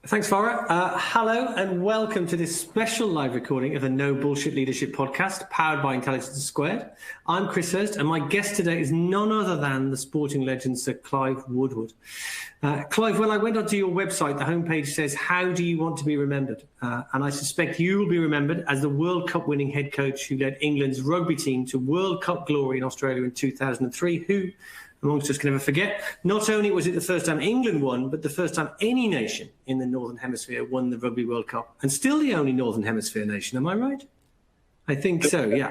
Thanks, Farah. Hello and welcome to this special live recording of the No Bullshit Leadership podcast powered by Intelligence Squared. I'm Chris Hirst and my guest today is none other than the sporting legend Sir Clive Woodward. Clive, when I went onto your website, the homepage says, how do you want to be remembered? And I suspect you will be remembered as the World Cup winning head coach who led England's rugby team to World Cup glory in Australia in 2003, who amongst us can never forget. Not only was it the first time England won, but the first time any nation in the Northern Hemisphere won the Rugby World Cup, and still the only Northern Hemisphere nation. Am I right? I think so, yeah.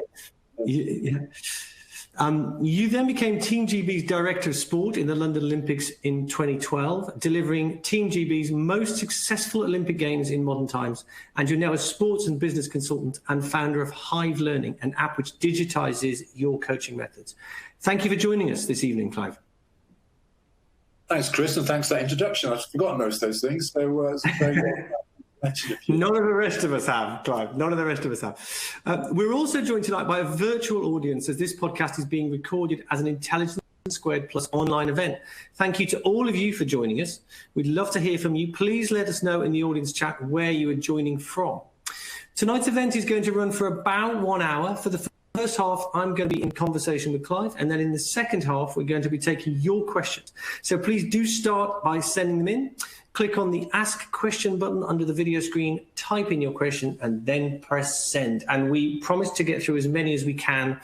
You then became Team GB's Director of Sport in the London Olympics in 2012, delivering Team GB's most successful Olympic Games in modern times. And you're now a sports and business consultant and founder of Hive Learning, an app which digitises your coaching methods. Thank you for joining us this evening, Clive. Thanks, Chris, and thanks for that introduction. I've forgotten most of those things. So it's very None of the rest of us have, Clive. None of the rest of us have. We're also joined tonight by a virtual audience as this podcast is being recorded as an Intelligence Squared Plus online event. Thank you to all of you for joining us. We'd love to hear from you. Please let us know in the audience chat where you are joining from. Tonight's event is going to run for about 1 hour. For the first half, I'm going to be in conversation with Clive, and then in the second half, we're going to be taking your questions. So please do start by sending them in. Click on the Ask Question button under the video screen, type in your question, and then press send. And we promise to get through as many as we can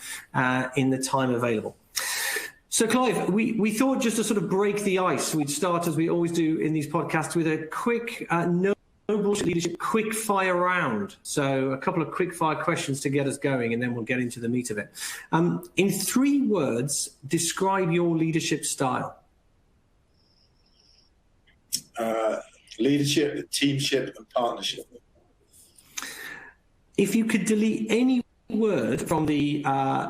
in the time available. So, Clive, we thought just to sort of break the ice, we'd start, as we always do in these podcasts, with a quick No Bullshit Leadership Quickfire round. So a couple of quickfire questions to get us going, and then we'll get into the meat of it. In 3 words, describe your leadership style. Leadership, teamship, and partnership. If you could delete any word from the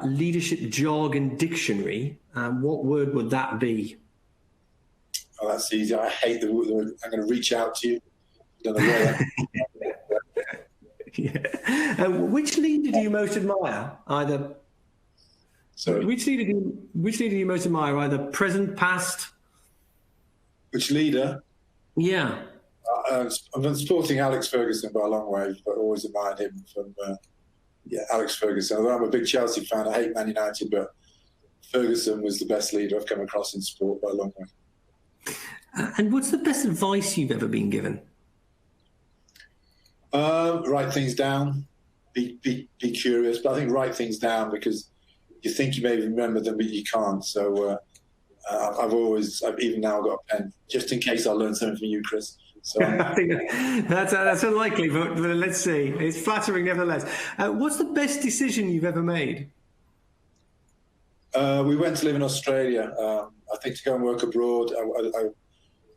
leadership jargon dictionary, what word would that be? Oh, that's easy. I hate the word. I'm going to reach out to you. Don't know where yeah. Which leader do you most admire? Which leader do you most admire? Either present, past? Which leader? Yeah. I've been supporting Alex Ferguson by a long way, but always admired him from Alex Ferguson. Although I'm a big Chelsea fan, I hate Man United, but Ferguson was the best leader I've come across in sport by a long way. And what's the best advice you've ever been given? Write things down, be curious, but I think write things down because you think you may remember them, but you can't. So I've even now got a pen, just in case I learn something from you, Chris. So I think that's unlikely, but let's see. It's flattering nevertheless. What's the best decision you've ever made? We went to live in Australia. I think to go and work abroad. I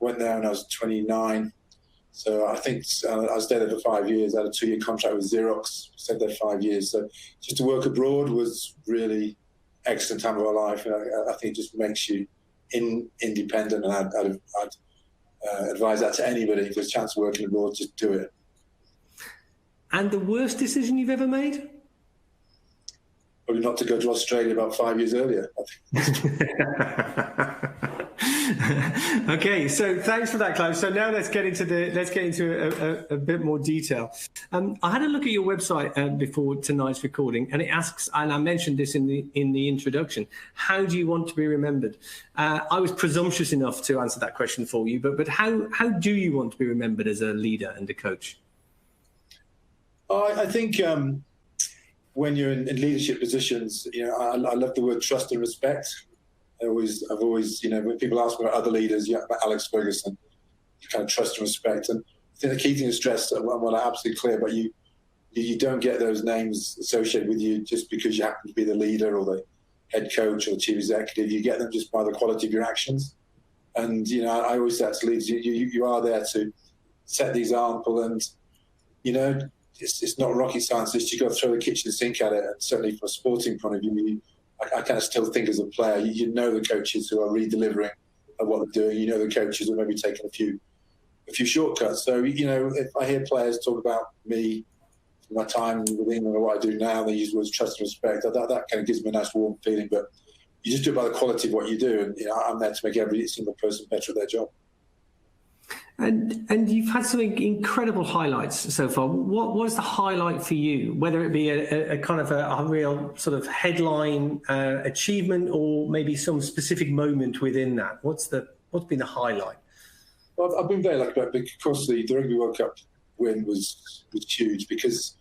went there when I was 29. So I think I was there for 5 years. I had a 2-year contract with Xerox. Stayed there 5 years. So just to work abroad was really excellent time of our life. I think it just makes you independent, and I'd advise that to anybody. If there's a chance of working abroad, just do it. And the worst decision you've ever made? Probably not to go to Australia about 5 years earlier, I think. Okay, so thanks for that, Clive. So now let's get into a bit more detail. I had a look at your website before tonight's recording, and it asks, and I mentioned this in the introduction, how do you want to be remembered? I was presumptuous enough to answer that question for you, but how do you want to be remembered as a leader and a coach? I think when you're in leadership positions, I love the word trust and respect. I've always, when people ask me about other leaders, about Alex Ferguson, you kind of trust and respect. And I think the key thing to stress, and what I'm absolutely clear about, you don't get those names associated with you just because you happen to be the leader or the head coach or the chief executive. You get them just by the quality of your actions. And, I always say to leaders, you are there to set the example. And, it's not rocket science. You've got to throw the kitchen sink at it. And certainly from a sporting point of view, I kind of still think as a player, you know the coaches who are really delivering at what they're doing. You know the coaches who are maybe taking a few shortcuts. So, if I hear players talk about me, my time with England or what I do now, they use words trust and respect. That kind of gives me a nice warm feeling. But you just do it by the quality of what you do. And I'm there to make every single person better at their job. And you've had some incredible highlights so far. What was the highlight for you? Whether it be a kind of a real sort of headline achievement, or maybe some specific moment within that. What's been the highlight? Well, I've been very lucky about it because the Rugby World Cup win was huge, because,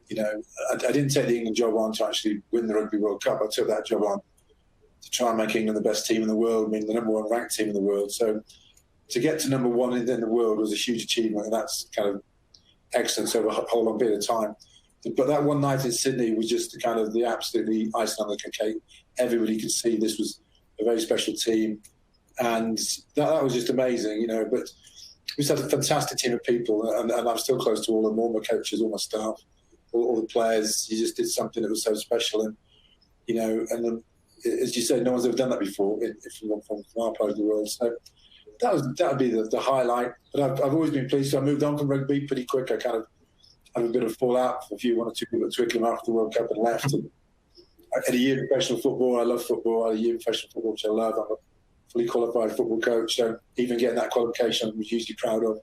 you know, I didn't take the England job on to actually win the Rugby World Cup. I took that job on to try and make England the best team in the world, I mean the #1 ranked team in the world. So to get to #1 in the world was a huge achievement, and that's kind of excellence over a whole long period of time. But that one night in Sydney was just the absolutely icing on the cake. Everybody could see this was a very special team, and that was just amazing, you know. But we just had a fantastic team of people, and I'm still close to all of them, all my coaches, all my staff, all the players. You just did something that was so special, and, you know, and then, as you said, no one's ever done that before from our part of the world. So that would be the highlight. But I've always been pleased. So I moved on from rugby pretty quick. I kind of had a bit of fallout for one or two people at Twickenham after the World Cup and left. And I had a year of professional football. I love football. I had a year of professional football, which I love. I'm a fully qualified football coach. So even getting that qualification, I was hugely proud of.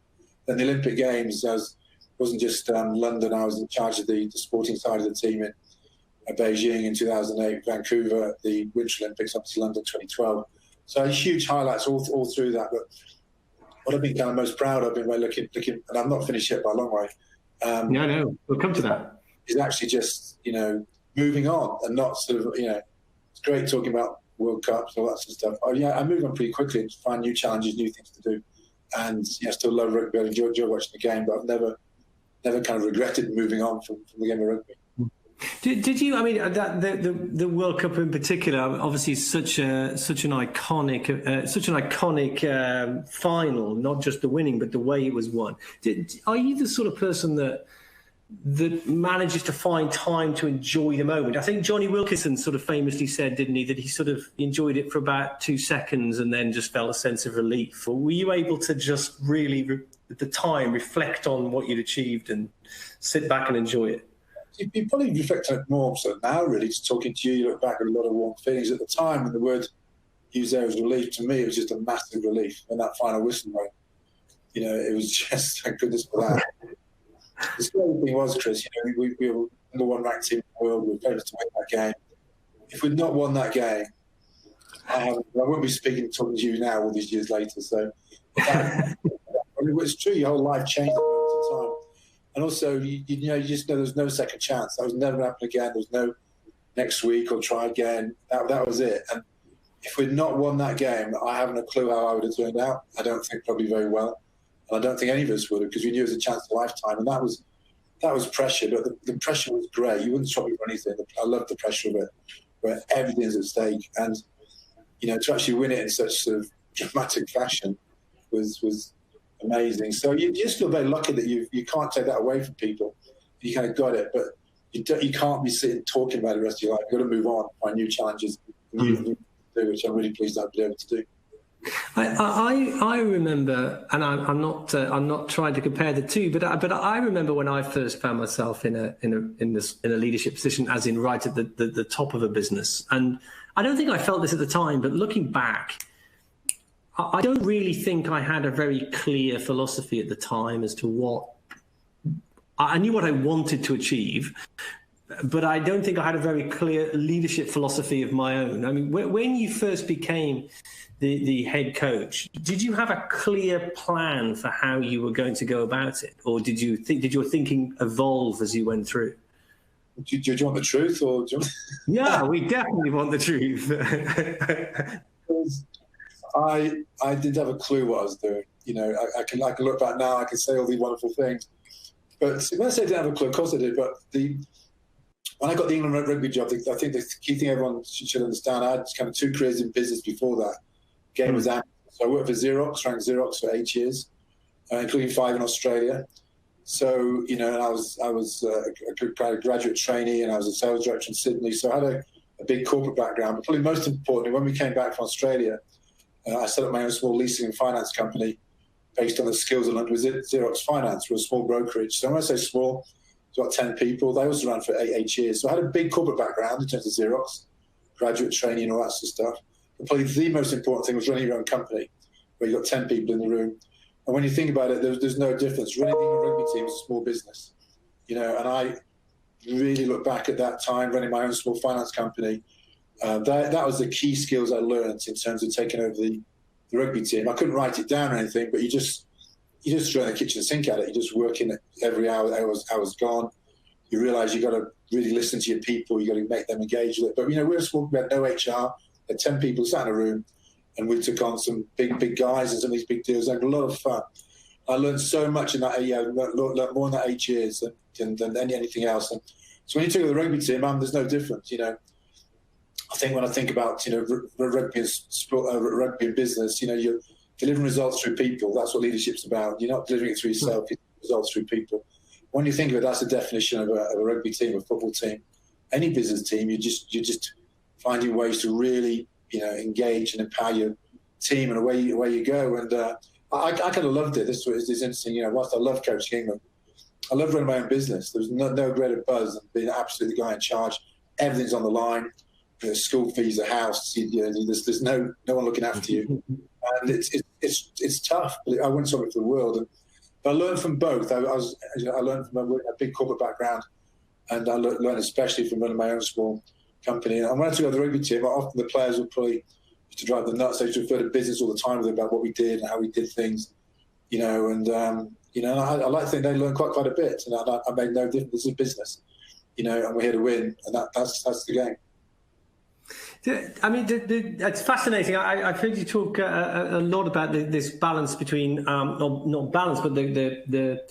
Then the Olympic Games, wasn't just London. I was in charge of the sporting side of the team in Beijing in 2008, Vancouver, the Winter Olympics, up to London 2012. So huge highlights all through that. But what I've been kind of most proud of, looking, and I'm not finished yet by a long way. No, we'll come to that. Is actually just, you know, moving on and not sort of, you know, it's great talking about World Cups and all that sort of stuff. Oh yeah, I move on pretty quickly and find new challenges, new things to do, and you know, still love rugby. I enjoy watching the game, but I've never kind of regretted moving on from the game of rugby. Did you? I mean, the World Cup in particular, obviously, is such an iconic final. Not just the winning, but the way it was won. Are you the sort of person that manages to find time to enjoy the moment? I think Johnny Wilkinson sort of famously said, didn't he, that he sort of enjoyed it for about 2 seconds and then just felt a sense of relief. Or were you able to just really, at the time, reflect on what you'd achieved and sit back and enjoy it? You probably reflect on it more so now, really, just talking to you look back at a lot of warm feelings at the time, and the word used there was relief. To me, it was just a massive relief when that final whistle went. You know, it was just, thank goodness for that. The scary thing was, Chris, you know, we were #1 ranked team in the world. We were favourites to win that game. If we'd not won that game, I wouldn't be talking to you now all these years later. So it's true, your whole life changed at the time. And also, you just know there's no second chance. That was never going to happen again. There was no next week or try again. That was it. And if we'd not won that game, I haven't a clue how I would have turned out. I don't think probably very well. And I don't think any of us would have, because we knew it was a chance of a lifetime. And that was pressure, but the pressure was great. You wouldn't stop me for anything. I loved the pressure of it, where everything's at stake. And, you know, to actually win it in such sort of dramatic fashion was amazing. So you just feel very lucky that you can't take that away from people. You kind of got it, but you can't be sitting talking about it the rest of your life. You've got to move on, find new challenges, which I'm really pleased I've been able to do. I remember, and I'm not trying to compare the two, but I remember when I first found myself in a leadership position, as in right at the top of a business, and I don't think I felt this at the time, but looking back, I don't really think I had a very clear philosophy at the time as to what I knew what I wanted to achieve, but I don't think I had a very clear leadership philosophy of my own. I mean, when you first became the head coach, did you have a clear plan for how you were going to go about it, or did your thinking evolve as you went through? Do you want the truth, or do you want... Yeah, we definitely want the truth. I didn't have a clue what I was doing. You know, I can look back now, I can say all these wonderful things. But when I say I didn't have a clue, of course I did. But when I got the England rugby job, I think the key thing everyone should understand, I had kind of 2 careers in business before that. Game was out. So I worked for Xerox, ranked Xerox for 8 years, including 5 in Australia. So, you know, and I was a graduate trainee, and I was a sales director in Sydney. So I had a big corporate background. But probably most importantly, when we came back from Australia, I set up my own small leasing and finance company based on the skills I learned with Xerox Finance. We're a small brokerage. So when I say small, it's about 10 people. They was around for 8 years. So I had a big corporate background in terms of Xerox, graduate training and all that sort of stuff. But probably the most important thing was running your own company, where you got 10 people in the room, And when you think about it, there's no difference. Running a rugby team is a small business, and I really look back at that time running my own small finance company. That was the key skills I learned in terms of taking over the rugby team. I couldn't write it down or anything, but you just throw the kitchen sink at it. You're just working it every hour hour's gone. You realise you got to really listen to your people. You got to make them engage with it. But we're small. We had no HR. We had 10 people sat in a room, and we took on some big guys and some of these big deals. It was a lot of fun. I learned so much in that. Learned more in that 8 years than anything else. And so when you take the rugby team, there's no difference. I think when I think about rugby and sport, rugby and business, you're delivering results through people. That's what leadership's about. You're not delivering it through yourself. You're delivering results through people. When you think of it, that's the definition of a rugby team, a football team, any business team. You're just finding ways to really engage and empower your team and away you go. And I kind of loved it. This is interesting. Whilst I love coaching England, I love running my own business. There was no greater buzz than being absolutely the guy in charge. Everything's on the line. School fees, a house. There's no one looking after you, and it's tough. But I wouldn't solve it for the world. But I learned from both. I learned from a big corporate background, and I learned especially from running my own small company. And when I took over the rugby team, often the players would probably used to drive them nuts. They used to refer to business all the time with them about what we did and how we did things, And I like to think they learned quite a bit. And I made no difference. This is business, and we're here to win, and that's the game. I mean, it's fascinating. I've heard you talk a lot about this balance between, not balance, but the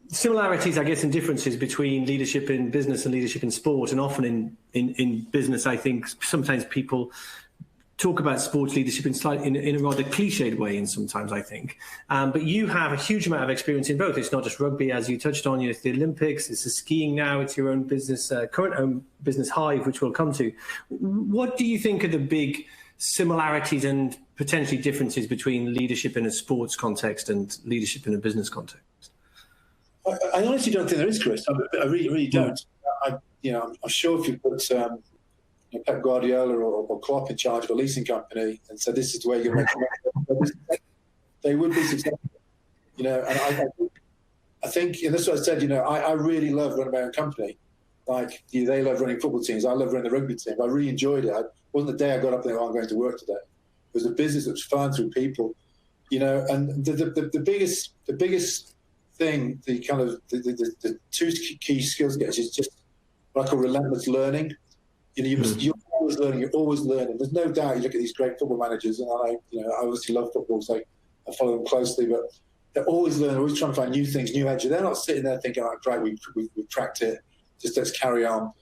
similarities, I guess, and differences between leadership in business and leadership in sport. And often in business, I think sometimes people talk about sports leadership in a rather cliched way, and sometimes I think. But you have a huge amount of experience in both. It's not just rugby, as you touched on. It's the Olympics, it's the skiing now, it's your own business, current own business Hive, which we'll come to. What do you think are the big similarities and potentially differences between leadership in a sports context and leadership in a business context? I honestly don't think there is, Chris. I really don't. I'm sure if you put Pep Guardiola or Klopp in charge of a leasing company and said, this is the way you're going to make money, they would be successful. And I think, and that's what I said, I really love running my own company. Like, they love running football teams. I love running the rugby team. I really enjoyed it. It wasn't the day I got up and I'm going to work today. It was a business that was fun through people, and the biggest thing, the two key skills get is just what I call relentless learning. You're always learning. You're always learning. There's no doubt. You look at these great football managers, and I obviously love football, so I follow them closely. But they're always learning, always trying to find new things, new edges. They're not sitting there thinking, "Oh, great, we've cracked it. Just let's carry on."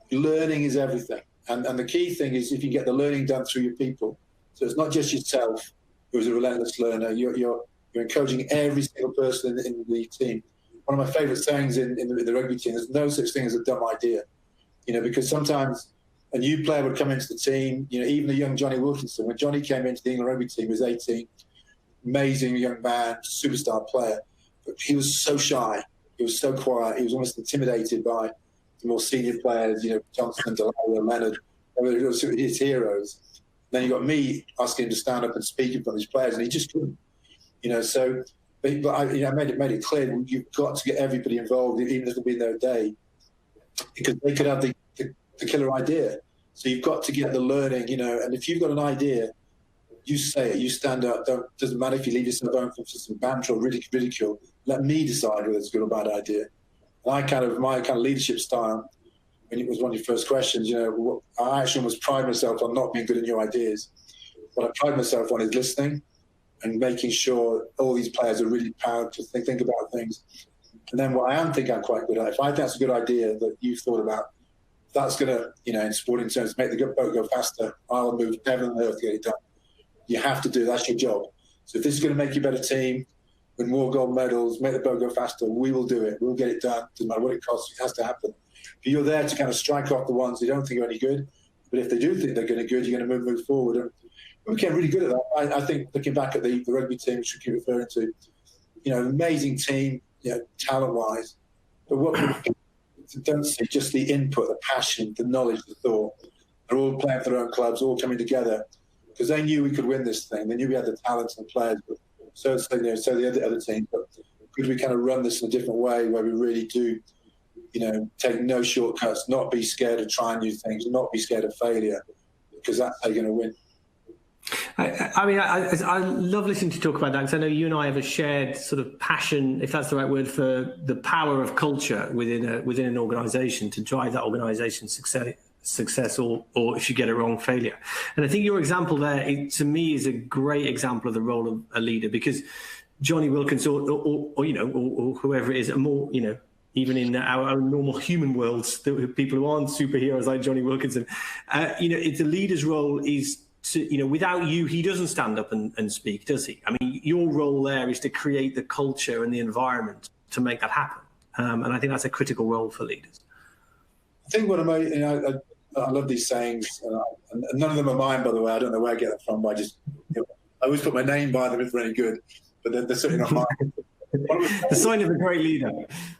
Learning is everything, and the key thing is if you get the learning done through your people. So it's not just yourself who's a relentless learner. You're encouraging every single person in the team. One of my favourite sayings in the rugby team: "There's no such thing as a dumb idea." Because sometimes a new player would come into the team, even a young Johnny Wilkinson. When Johnny came into the England rugby team, he was 18, amazing young man, superstar player. But he was so shy. He was so quiet. He was almost intimidated by the more senior players, Johnson, Delaney, Leonard. They were his heroes. Then you got me asking him to stand up and speak in front of his players, and he just couldn't. So but I made it clear you've got to get everybody involved, even if it'll be their day, because they could have the killer idea. So you've got to get the learning, and if you've got an idea, you say it, you stand up. Doesn't matter if you leave yourself open for some banter or ridicule. Let me decide whether it's a good or bad idea. And my kind of leadership style, when it was one of your first questions, I actually almost pride myself on not being good at new ideas. What I pride myself on is listening and making sure all these players are really empowered to think about things. And then what I am thinking I'm quite good at, if I think that's a good idea that you've thought about, that's going to, in sporting terms, make the boat go faster. I'll move heaven and earth to get it done. You have to do that's your job. So if this is going to make you a better team, win more gold medals, make the boat go faster, we will do it. We'll get it done. Doesn't matter what it costs. It has to happen. But you're there to kind of strike off the ones who don't think are any good. But if they do think they're going to be good, you're going to move forward. And we became really good at that. I think looking back at the rugby team, which we keep referring to, amazing team, talent-wise. But what we don't see, just the input, the passion, the knowledge, the thought. They're all playing for their own clubs, all coming together because they knew we could win this thing. They knew we had the talent and players, but so the other team. But could we kind of run this in a different way where we really do, take no shortcuts, not be scared of trying new things, not be scared of failure, because that's how you're going to win. I love listening to you talk about that, because I know you and I have a shared sort of passion, if that's the right word, for the power of culture within an organisation to drive that organisation's success, or if you get it wrong, failure. And I think your example there, to me, is a great example of the role of a leader, because Johnny Wilkins or whoever it is, more, even in our own normal human worlds, people who aren't superheroes like Johnny Wilkinson, the leader's role is to, without you, he doesn't stand up and speak, does he? I mean, your role there is to create the culture and the environment to make that happen. And I think that's a critical role for leaders. I think what I love these sayings, and none of them are mine, by the way. I don't know where I get them from, but I always put my name by them if they're any good, but they're certainly not mine. The sign of a great leader.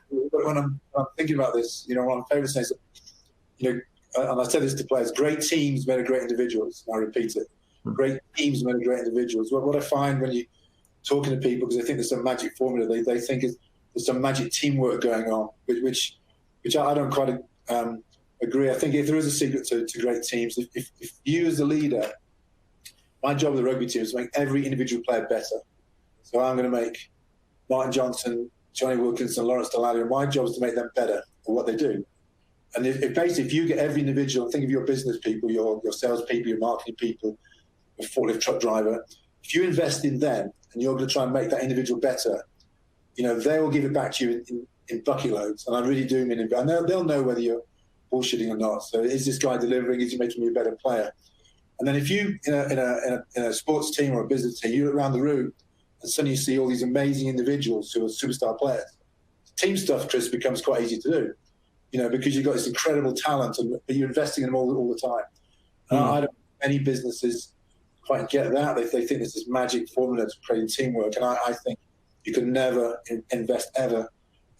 When I'm thinking about this, one of my favourite sayings, and I said this to players, great teams made of great individuals. And I repeat it. Great teams made of great individuals. What I find when you're talking to people, because they think there's some magic formula, they think there's some magic teamwork going on, which I don't quite agree. I think if there is a secret to great teams, if you as a leader, my job with the rugby team is to make every individual player better. So I'm going to make Martin Johnson, Johnny Wilkinson, Lawrence Delalio, my job is to make them better at what they do. And if you get every individual, think of your business people, your sales people, your marketing people, your forklift truck driver, if you invest in them and you're going to try and make that individual better, they will give it back to you in bucket loads. And I really do mean it. And they'll know whether you're bullshitting or not. So is this guy delivering? Is he making you a better player? And then if you, in a sports team or a business team, you look around the room and suddenly you see all these amazing individuals who are superstar players. Team stuff, Chris, becomes quite easy to do. Because you've got this incredible talent, but you're investing in them all the time. I don't think many businesses quite get that. They think there's this magic formula to creating teamwork, and I think you can never invest ever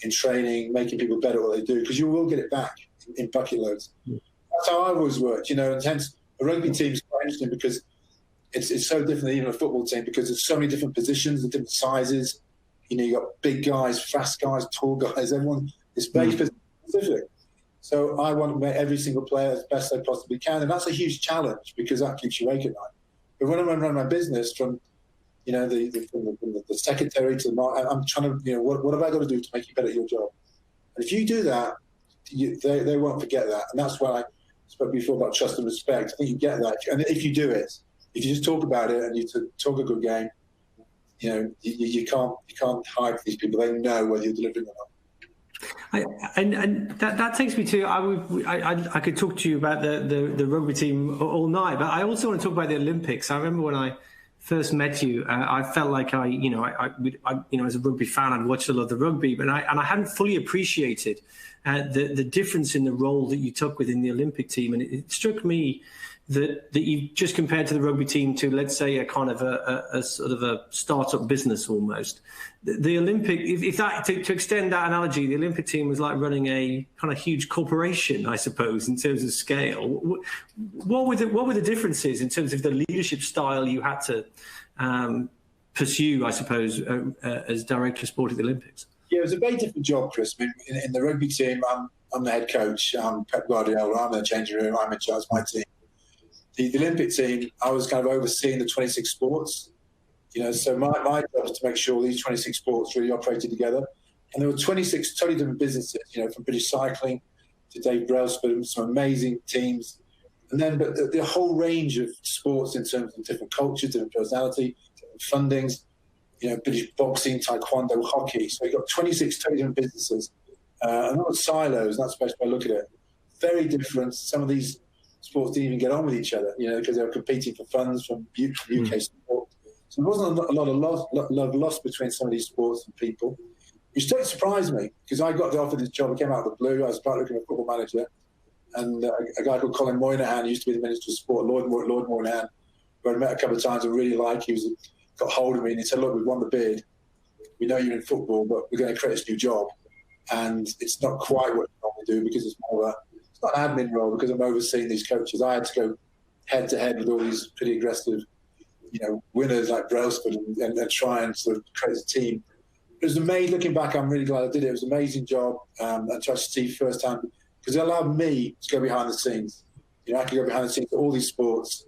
in training, making people better at what they do, because you will get it back in bucket loads. That's how I always worked, and hence a rugby team is quite interesting because it's so different than even a football team, because there's so many different positions and different sizes. You've got big guys, fast guys, tall guys, everyone is very specific. So I want to make every single player as best they possibly can, and that's a huge challenge because that keeps you awake at night. But when I run my business from, the secretary to the market, I'm trying to, what have I got to do to make you better at your job? And if you do that, they won't forget that, and that's why I spoke before about trust and respect. I think you get that, and if you do it, if you just talk about it and you talk a good game, you can't hide these people. They know whether you're delivering or not. And that takes me to I could talk to you about the rugby team all night, but I also want to talk about the Olympics. I remember when I first met you, I felt like I as a rugby fan, I'd watched a lot of the rugby, but I hadn't fully appreciated the difference in the role that you took within the Olympic team, and it struck me that you just compared to the rugby team to, let's say, a kind of a sort of a startup business almost. The Olympic, if that to extend that analogy, the Olympic team was like running a kind of huge corporation, I suppose, in terms of scale. What were the differences in terms of the leadership style you had to pursue, I suppose, as director of sport at the Olympics? Yeah, it was a very different job, Chris. I mean, in the rugby team, I'm the head coach. I'm Pep Guardiola. I'm in the changing room. I'm in charge of my team. The Olympic team, I was kind of overseeing the 26 sports. So my job was to make sure these 26 sports really operated together. And there were 26 totally different businesses, from British Cycling to Dave Brailsford, some amazing teams. And then, but the whole range of sports in terms of different cultures, different personality, different fundings, British boxing, taekwondo, hockey. So you've got 26 totally different businesses. And not silos, that's the best way to look at it. Very different. Some of these sports didn't even get on with each other, because they were competing for funds from UK sport. So there wasn't a lot of love lost between some of these sports and people, which totally surprised me, because I got the offer of this job. I came out of the blue. I was part looking at a football manager, and a guy called Colin Moynihan, who used to be the Minister of Sport, Lord Moynihan, who I'd met a couple of times and really liked. He got hold of me and he said, "Look, we've won the bid. We know you're in football, but we're going to create this new job, and it's not quite what you normally do because it's more it's not an admin role, because I'm overseeing these coaches. I had to go head to head with all these pretty aggressive winners like Brailsford and try and sort of create a team. It was amazing. Looking back, I'm really glad I did it. It was an amazing job, and to see firsthand, because it allowed me to go behind the scenes. I could go behind the scenes of all these sports.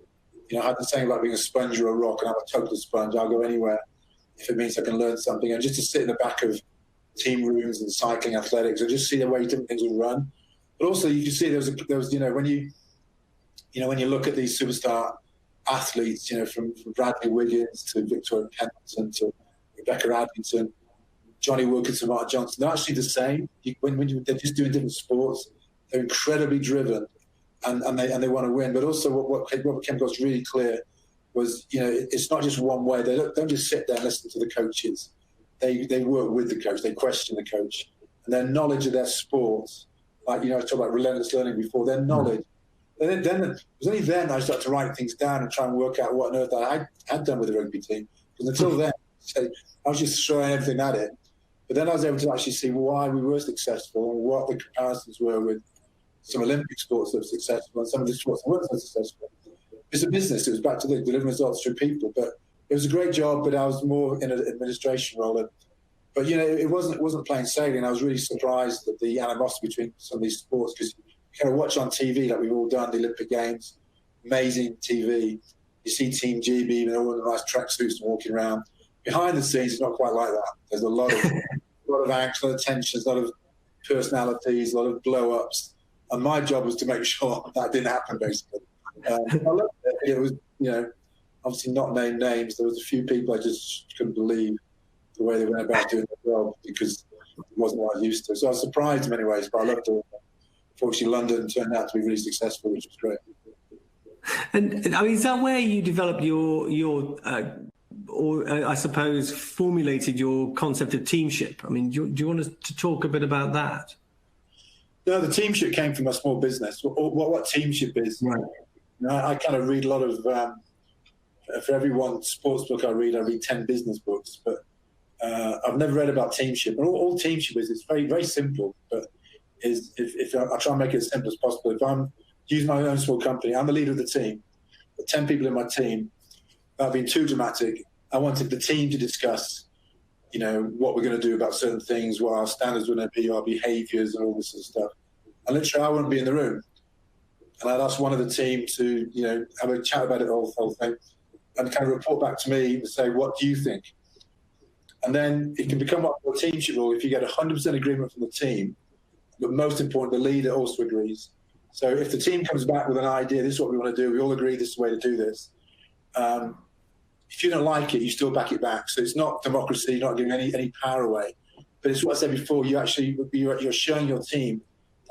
I had the saying about being a sponge or a rock, and I'm a total sponge. I'll go anywhere if it means I can learn something. And just to sit in the back of team rooms and cycling, athletics, and just see the way different things will run. But also, you can see there was when you look at these superstar athletes, from Bradley Wiggins to Victoria Pendleton to Rebecca Addington, Johnny Wilkinson, Mark Johnson, they're actually the same. They're just doing different sports. They're incredibly driven, and they want to win. But also, what became really clear was, it's not just one way. They don't just sit there and listen to the coaches. They work with the coach. They question the coach, and their knowledge of their sports. Like I talked about relentless learning before. Their knowledge. And then it was only then I started to write things down and try and work out what on earth I had done with the rugby team. Because until then, I was just throwing everything at it. But then I was able to actually see why we were successful and what the comparisons were with some Olympic sports that were successful and some of the sports that weren't so successful. It's a business. It was back to delivering results through people. But it was a great job, but I was more in an administration role. But, it wasn't plain sailing. I was really surprised at the animosity between some of these sports, because you kind of watch on TV, like we've all done, the Olympic Games, amazing TV. You see Team GB, and all the nice tracksuits and walking around. Behind the scenes, it's not quite like that. There's a lot of angst, a lot of tensions, a lot of personalities, a lot of blow-ups. And my job was to make sure that didn't happen, basically. I loved it. It was, obviously not named names. There was a few people I just couldn't believe the way they went about doing their job, because it wasn't what I was used to. So I was surprised in many ways, but I loved it. Unfortunately, London turned out to be really successful, which was great. And I mean, is that where you developed your or I suppose formulated your concept of teamship? I mean, do you want us to talk a bit about that? No, the teamship came from a small business. What teamship is? Right. I kind of read a lot of. For every one sports book I read 10 business books, but I've never read about teamship. And all teamship is, it's very, very simple, but if I try and make it as simple as possible. If I'm using my own small company, I'm the leader of the team. The 10 people in my team, without being too dramatic, I wanted the team to discuss, what we're going to do about certain things, what our standards were going to be, our behaviours and all this sort of stuff. And literally, I wouldn't be in the room. And I'd ask one of the team to, have a chat about it, the whole thing, and kind of report back to me and say, what do you think? And then it can become what a teamship rule if you get 100% agreement from the team, but most important, the leader also agrees. So if the team comes back with an idea, this is what we want to do, we all agree this is the way to do this. If you don't like it, you still back it back. So it's not democracy, you're not giving any power away. But it's what I said before, you're showing your team,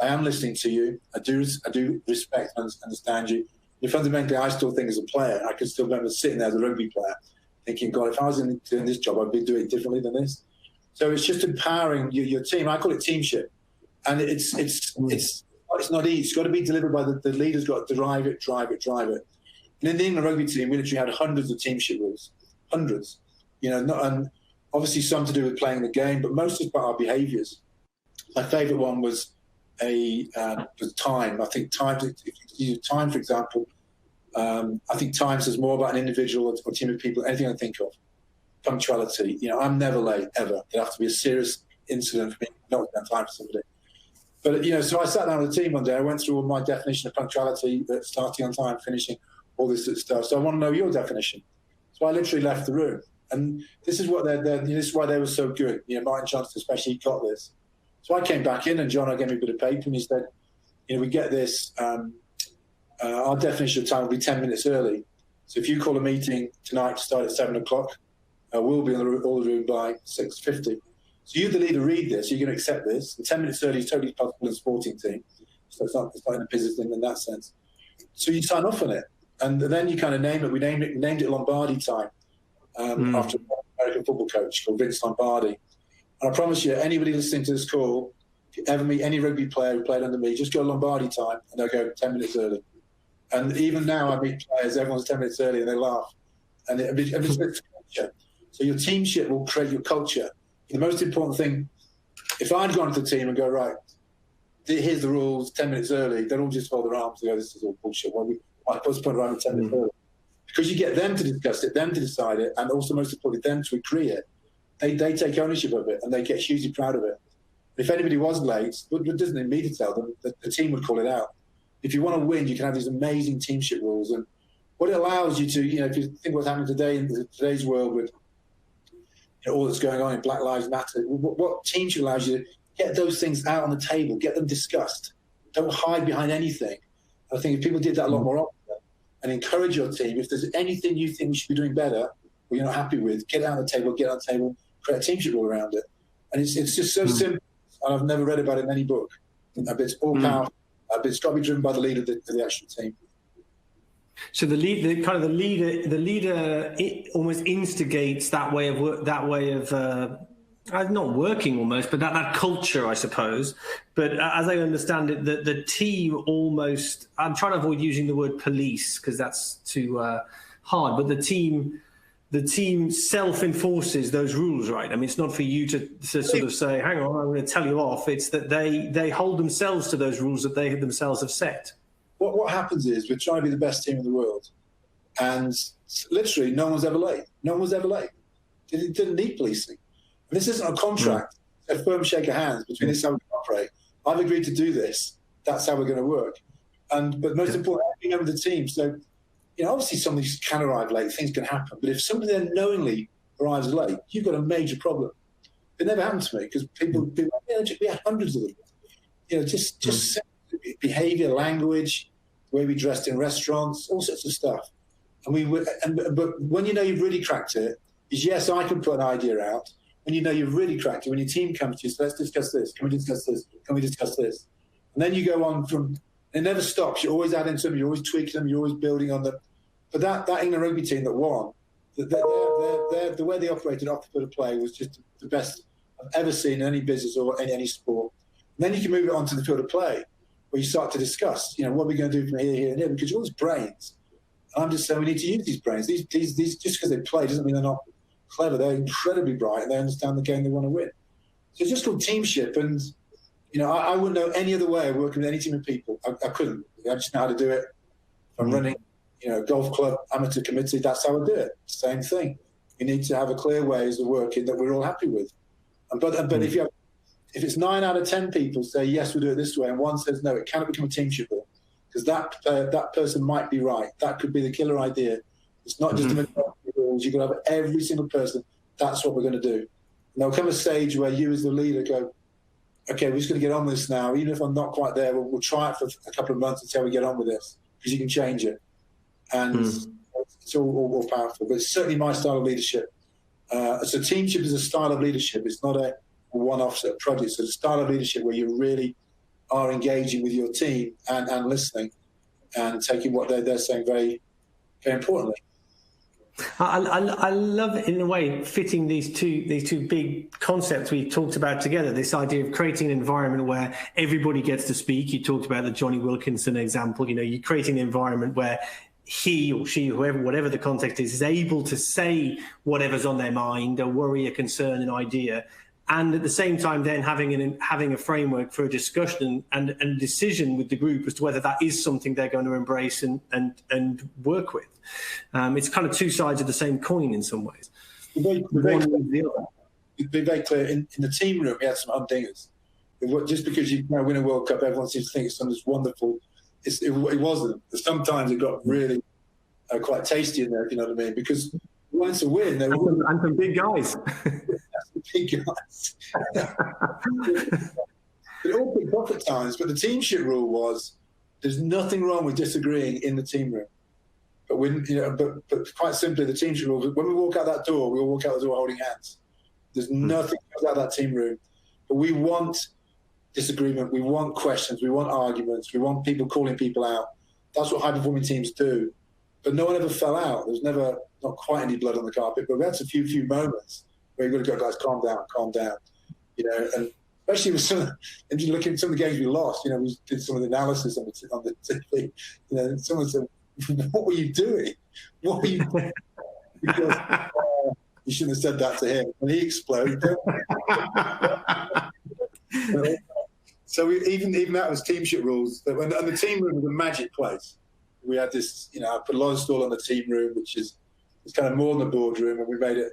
I am listening to you, I do respect and understand you. And fundamentally, I still think as a player, I can still remember sitting there as a rugby player, thinking, God, if I was doing this job, I'd be doing it differently than this. So it's just empowering your team. I call it teamship. And it's not easy. It's got to be delivered by the leaders, got to drive it. And in the England rugby team, we literally had hundreds of teamship rules, hundreds. And obviously some to do with playing the game, but most about our behaviours. My favourite one was time. I think time, if you use time, for example, I think time says more about an individual or team of people, anything I think of. Punctuality. I'm never late, ever. It'd have to be a serious incident for me not to have time for somebody. But, so I sat down with the team one day. I went through all my definition of punctuality, starting on time, finishing, all this sort of stuff. So I want to know your definition. So I literally left the room. And this is what this is why they were so good. Martin Johnson especially got this. So I came back in and John gave me a bit of paper and he said, we get this, our definition of time will be 10 minutes early. So if you call a meeting tonight to start at 7 o'clock, we'll be in all the room by 6:50. So you, the leader, read this, you're going to accept this. And 10 minutes early is totally possible in a sporting team. So it's not in a business thing in that sense. So you sign off on it. And then you kind of name it. We named it Lombardi time after an American football coach called Vince Lombardi. And I promise you, anybody listening to this call, if you ever meet any rugby player who played under me, just go Lombardi time and they'll go 10 minutes early. And even now I meet players, everyone's 10 minutes early and they laugh. And it's culture. So your teamship will create your culture. The most important thing, if I'd gone to the team and go, right, here's the rules, 10 minutes early, they'd all just fold their arms and go, this is all bullshit. What's the point of running 10 minutes early? because you get them to discuss it, them to decide it, and also most importantly, them to agree it, they take ownership of it and they get hugely proud of it. If anybody was late, it doesn't need me to tell them, the team would call it out. If you want to win, you can have these amazing teamship rules. And what it allows you to, if you think what's happening today in today's world with all that's going on in Black Lives Matter, what Teamship allows you to get those things out on the table, get them discussed. Don't hide behind anything. And I think if people did that a lot more often and encourage your team, if there's anything you think we should be doing better or you're not happy with, get it on the table, create a teamship rule around it. And it's just so simple. And I've never read about it in any book. But it's all powerful. But it's got to be driven by the leader of the actual team. So the leader almost instigates that way of work, not working almost, but that culture, I suppose. But as I understand it, the team almost, I'm trying to avoid using the word police because that's too hard, but the team self-enforces those rules, right? I mean, it's not for you to sort of say, hang on, I'm going to tell you off. It's that they hold themselves to those rules that they themselves have set. What happens is we're trying to be the best team in the world. And literally, no one's ever late. No one was ever late. It didn't need policing. And this isn't a contract. It's a firm shake of hands between this is how we operate. I've agreed to do this. That's how we're going to work. But most important, being over the team. So, obviously somebody can arrive late. Things can happen. But if somebody then knowingly arrives late, you've got a major problem. It never happened to me because people we had hundreds of them. Just behaviour, language, the way we dressed in restaurants, all sorts of stuff. But when you've really cracked it, is yes, I can put an idea out. When you've really cracked it, when your team comes to you, so let's discuss this. Can we discuss this? Can we discuss this? And then you go on from, it never stops. You're always adding something, you're always tweaking them, you're always building on them. But that England rugby team that won, the way they operated off the field of play was just the best I've ever seen in any business or any sport. And then you can move it on to the field of play, where you start to discuss, what are we going to do from here, and here, because you're always brains. And I'm just saying we need to use these brains. These just because they play doesn't mean they're not clever. They're incredibly bright and they understand the game they want to win. So it's just called Teamship. And, I wouldn't know any other way of working with any team of people. I couldn't. I just know how to do it. If I'm running, golf club, amateur committee, that's how I do it. Same thing. You need to have a clear ways of working that we're all happy with. But if it's 9 out of 10 people say, yes, we'll do it this way, and one says, no, it cannot become a teamship rule, because that person might be right. That could be the killer idea. It's not just a majority of rules. You've got to have every single person, that's what we're going to do. And there'll come a stage where you as the leader go, okay, we're just going to get on with this now. Even if I'm not quite there, we'll try it for a couple of months until we get on with this, because you can change it. And it's all powerful. But it's certainly my style of leadership. So Teamship is a style of leadership. It's not a one-off project. So it's a style of leadership where you really are engaging with your team and listening and taking what they're saying very, very importantly. I love it, in a way, fitting these two big concepts we talked about together. This idea of creating an environment where everybody gets to speak. You talked about the Johnny Wilkinson example. You're creating an environment where he or she, whoever, whatever the context is able to say whatever's on their mind, a worry, a concern, an idea. And at the same time, then having a framework for a discussion and a decision with the group as to whether that is something they're going to embrace and work with. It's kind of two sides of the same coin in some ways. To be very clear, in the team room, we had some humdingers. Just because you win a World Cup, everyone seems to think it's something that's wonderful. It wasn't. Sometimes it got really quite tasty in there, if you know what I mean, because we wanted to win. They were and some big guys. Big guys. It all picked up at times, but the teamship rule was there's nothing wrong with disagreeing in the team room. But quite simply, the teamship rule, when we walk out that door, we all walk out the door holding hands. There's nothing about that team room. But we want disagreement, we want questions, we want arguments, we want people calling people out. That's what high-performing teams do. But no one ever fell out. There's never, not quite any blood on the carpet, but that's a few moments where you've got to go, guys, calm down. And especially with if you look at some of the games we lost, we did some of the analysis on the TV. Someone said, what were you doing? What were you doing? Because you shouldn't have said that to him. And he exploded. So even that was teamship rules. And the team room was a magic place. we had this, I put a lot of stall on the team room, which is it's kind of more than a boardroom, and we made it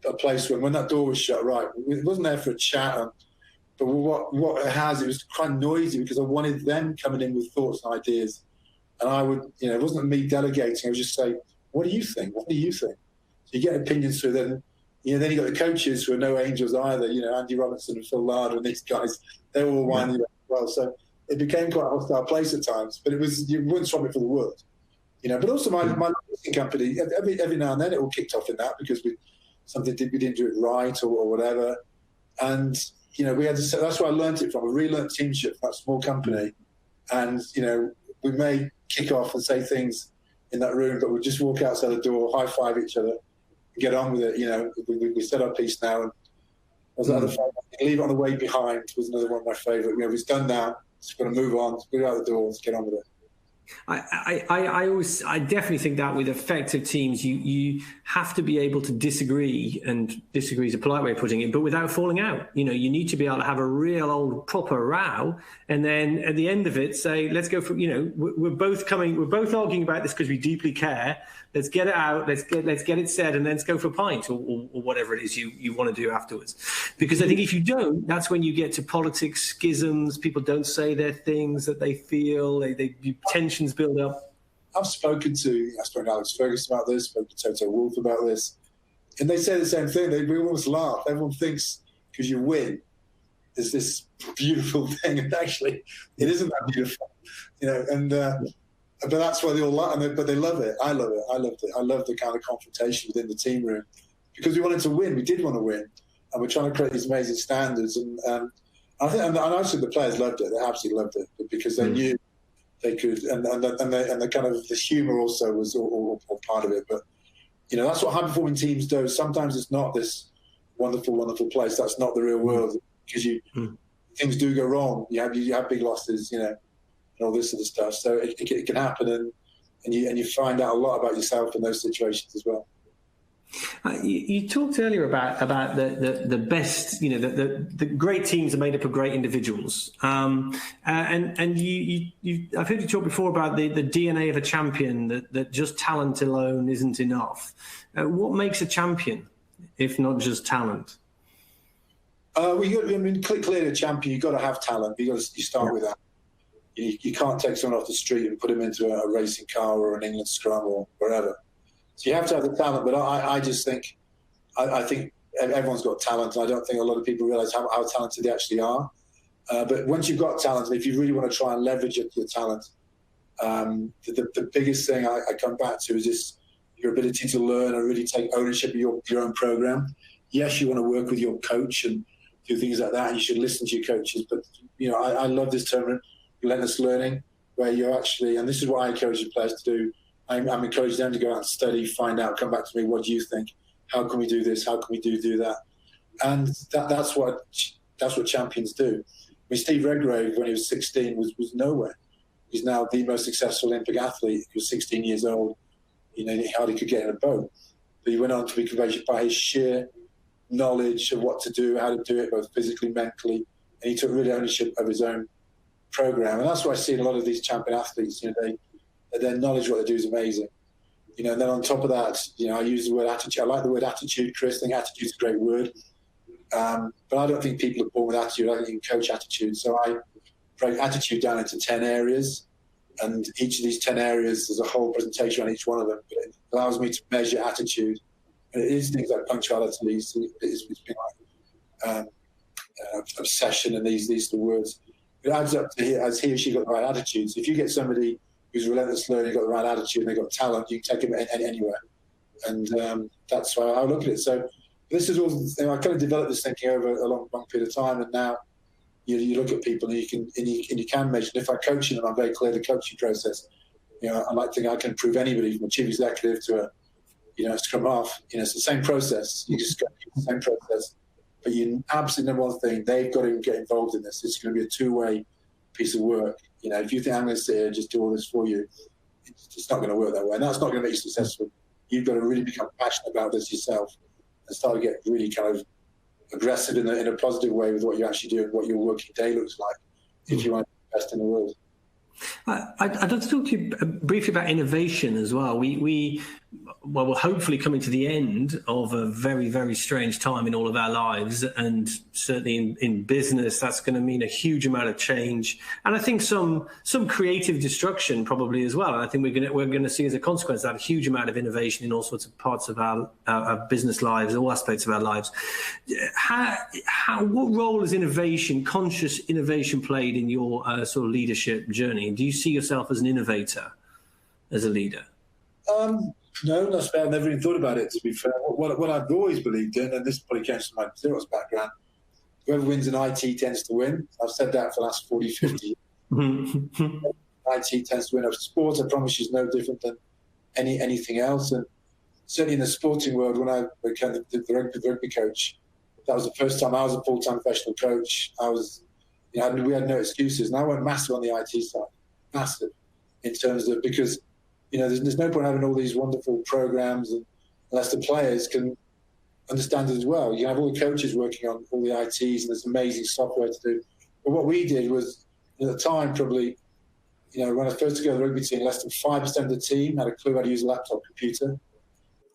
a place when that door was shut, right, it wasn't there for a chat, but what it was quite noisy because I wanted them coming in with thoughts and ideas, and I would, it wasn't me delegating, I would just say, what do you think? What do you think? So you get opinions through them. Then you got the coaches who are no angels either, Andy Robinson and Phil Larder and these guys, they were all winding up as well. So it became quite a hostile place at times, but you wouldn't swap it for the world. But also my marketing company, every now and then it all kicked off in that because we didn't do it right or whatever. And, we had to, that's where I learned it from. I relearned Teamship, that small company. And, we may kick off and say things in that room, but we'd just walk outside the door, high five each other, get on with it. We said our piece now. And was that other favourite? Leave it on the way behind was another one of my favourite. It's done now. It's going to move on. Get out the door. Let's get on with it. I definitely think that with effective teams, you have to be able to disagree, and disagree is a polite way of putting it, but without falling out. You need to be able to have a real old proper row, and then at the end of it, say, let's go for, we're both arguing about this because we deeply care. Let's get it out. Let's get it said, and then let's go for a pint or whatever it is you want to do afterwards. Because I think if you don't, that's when you get to politics, schisms. People don't say their things that they feel. Tensions build up. I've spoken to Alex Ferguson about this. Spoken to Toto Wolff about this, and they say the same thing. We almost laugh. Everyone thinks because you win, there's this beautiful thing, and actually, it isn't that beautiful. But that's why they all like it. But they love it. I love it. I loved it. I love the kind of confrontation within the team room because we wanted to win. We did want to win, and we're trying to create these amazing standards. And I think, and actually, the players loved it. They absolutely loved it because they knew they could, and the kind of the humour also was all part of it. But that's what high performing teams do. Sometimes it's not this wonderful, wonderful place. That's not the real world because things do go wrong. You have big losses. And all this sort of stuff. So it can happen, and you find out a lot about yourself in those situations as well. You talked earlier about the best, the great teams are made up of great individuals, and I've heard you talk before about the DNA of a champion, that just talent alone isn't enough. What makes a champion, if not just talent? Clearly a champion, you've got to have talent. You start with that. You can't take someone off the street and put him into a racing car or an England scrum or wherever. So you have to have the talent. But I just think, I think everyone's got talent. I don't think a lot of people realise how talented they actually are. But once you've got talent, if you really want to try and leverage your talent, the biggest thing I come back to is just your ability to learn and really take ownership of your own program. Yes, you want to work with your coach and do things like that, and you should listen to your coaches. But I love this term, relentless learning, where you're actually, and this is what I encourage the players to do. I'm encouraging them to go out and study, find out, come back to me. What do you think? How can we do this? How can we do that? And that's what champions do. Steve Redgrave, when he was 16, was nowhere. He's now the most successful Olympic athlete. He was 16 years old. He hardly could get in a boat. But he went on to be convinced by his sheer knowledge of what to do, how to do it, both physically, mentally, and he took really ownership of his own program. And that's why I see in a lot of these champion athletes, their knowledge of what they do is amazing. And then on top of that, I use the word attitude. I like the word attitude, Chris. I think attitude is a great word. But I don't think people are born with attitude. I think you can coach attitude. So I break attitude down into 10 areas. And each of these 10 areas, there's a whole presentation on each one of them. But it allows me to measure attitude. And it is things like punctuality. It's been like obsession and these are the words. It adds up to as he or she got the right attitude. So if you get somebody who's relentless learning, got the right attitude, and they've got talent, you can take them anywhere. And that's why I look at it. So this is all, I kind of developed this thinking over a long period of time, and now you look at people and you can measure. And if I'm coaching them, I'm very clear the coaching process. I like to think I can prove anybody from a chief executive to a scrum half. It's the same process. You just go through the same process. But you absolutely know one thing, they've got to get involved in this. It's going to be a two-way piece of work. If you think I'm going to sit here and just do all this for you, it's not going to work that way. And that's not going to make you successful. You've got to really become passionate about this yourself and start to get really kind of aggressive in a positive way with what you actually do and what your working day looks like if you want to be the best in the world. I'd like to talk to you briefly about innovation as well. We're hopefully coming to the end of a very, very strange time in all of our lives, and certainly in business, that's going to mean a huge amount of change, and I think some creative destruction probably as well. And I think we're going to see as a consequence that a huge amount of innovation in all sorts of parts of our business lives, all aspects of our lives. What role has innovation, conscious innovation, played in your sort of leadership journey? Do you see yourself as an innovator, as a leader? No, not fair. I've never even thought about it, to be fair. What I've always believed in, and this probably comes from my Xerox background, whoever wins in IT tends to win. I've said that for the last 40, 50 years. IT tends to win. Of sports, I promise you, is no different than anything else. And certainly in the sporting world, when I became the rugby coach, that was the first time I was a full-time professional coach. We had no excuses. And I went massive on the IT side, massive, in terms of, because there's no point having all these wonderful programs unless the players can understand it as well. You have all the coaches working on all the ITs, and there's amazing software to do. But what we did was, at the time, probably, when I first got the rugby team, less than 5% of the team had a clue how to use a laptop computer.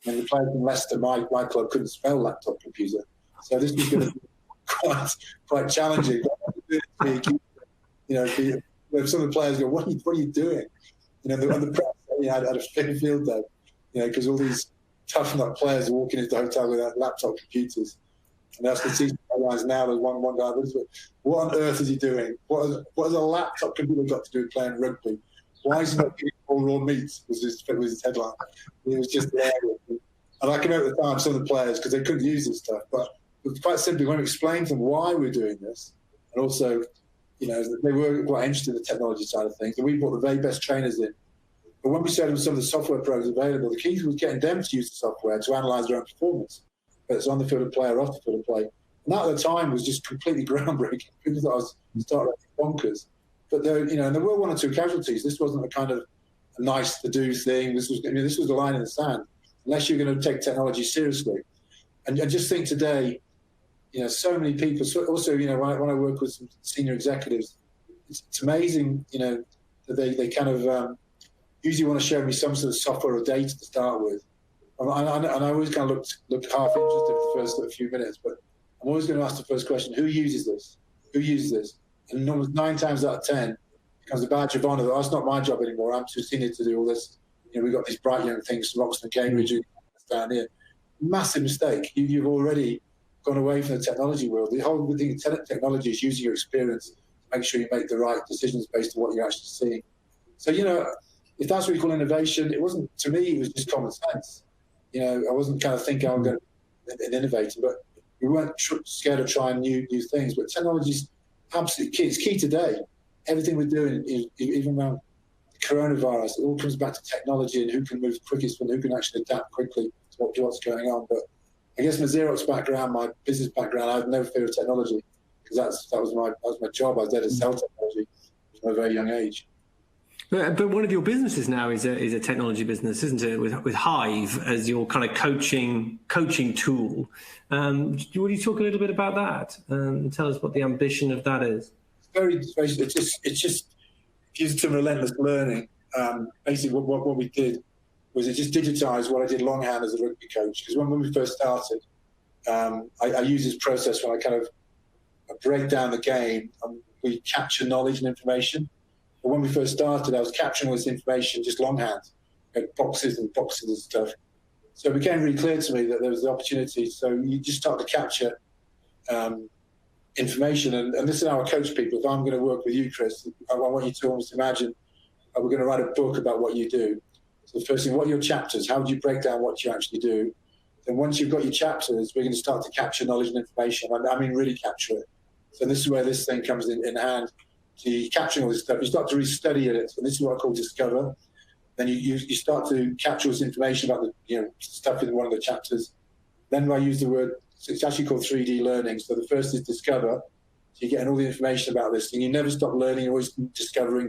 And the players from Leicester, my club, couldn't spell laptop computer. So this was going to be quite challenging. Some of the players go, "What are you doing?" On the press, I had a field day, because all these tough nut players are walking into the hotel with laptop computers. And that's the season headlines now. There's one guy, what on earth is he doing? What has a laptop computer got to do with playing rugby? Why is he not getting all raw meat? Was his headline. It was just hilarious. And I came out at the time, some of the players, because they couldn't use this stuff. But quite simply, when we explained to them why we're doing this, and also, they were quite interested in the technology side of things, and we brought the very best trainers in. But when we showed them some of the software programs available, the key was getting them to use the software to analyse their own performance, whether it's on the field of play or off the field of play. And that at the time was just completely groundbreaking. People thought I was starting bonkers. But there were one or two casualties. This wasn't a kind of a nice to do thing. This was the line in the sand. Unless you're going to take technology seriously, and just think today, so many people. So also, when I work with some senior executives, it's amazing, that they kind of usually want to show me some sort of software or data to start with, and I always kind of look half interested for the first few minutes, but I'm always going to ask the first question: Who uses this? Who uses this? And 9 times out of 10 it becomes a badge of honour that it's not my job anymore. I'm too senior to do all this. We've got these bright young things from Oxford and Cambridge down here. Massive mistake. You've already gone away from the technology world. The whole thing of technology is using your experience to make sure you make the right decisions based on what you're actually seeing. So, if that's what you call innovation, it wasn't, to me, it was just common sense. I wasn't kind of thinking I'm going to be innovating, but we weren't scared of trying new things. But technology's absolutely key. It's key today. Everything we're doing, even around coronavirus, it all comes back to technology and who can move quickest and who can actually adapt quickly to what's going on. But I guess my Xerox background, my business background, I had no fear of technology, because that was my job. I was there to sell technology from a very young age. But one of your businesses now is a technology business, isn't it? With Hive as your kind of coaching tool. Would you talk a little bit about that and tell us what the ambition of that is? It's just used to relentless learning. Basically, what we did was it just digitised what I did longhand as a rugby coach. Because when we first started, I use this process when I break down the game and we capture knowledge and information. But when we first started, I was capturing all this information just longhand, boxes and boxes and stuff. So it became really clear to me that there was the opportunity. So you just start to capture information, and this is how I coach people. If I'm going to work with you, Chris, I want you to almost imagine we're going to write a book about what you do. So the first thing, what are your chapters? How would you break down what you actually do? Then once you've got your chapters, we're going to start to capture knowledge and information. I mean, really capture it. So this is where this thing comes in hand. So you're capturing all this stuff. You start to really study it, and this is what I call discover. Then you start to capture this information about the stuff in one of the chapters. Then I use the word. So it's actually called 3D learning. So the first is discover. So you're getting all the information about this, and you never stop learning. You're always discovering.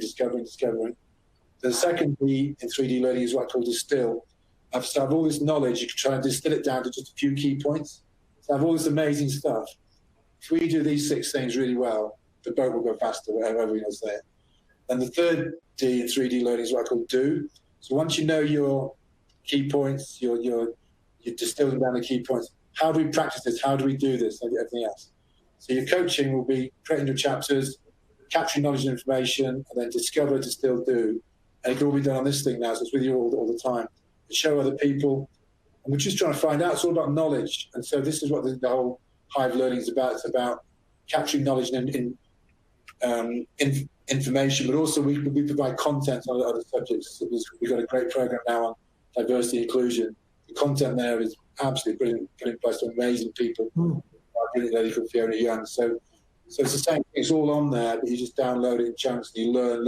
The second D in 3D learning is what I call distill. So I have all this knowledge. You can try and distill it down to just a few key points. So I have all this amazing stuff. If we do these 6 things really well, the boat will go faster, whatever we say it. And the third D in 3D learning is what I call do. So once you know your key points, you're distilling down the key points. How do we practice this? How do we do this? And everything else. So your coaching will be creating your chapters, capturing knowledge and information, and then discover, distill, do. And it can all be done on this thing now, so it's with you all the time. To show other people. And we're just trying to find out. It's all about knowledge. And so this is what the whole Hive Learning is about. It's about capturing knowledge in information, but also we provide content on other subjects. So we've got a great program now on diversity and inclusion. The content there is absolutely brilliant, put in place to amazing people. A brilliant lady called Fiona Young. So it's the same thing. It's all on there, but you just download it in chunks and you learn.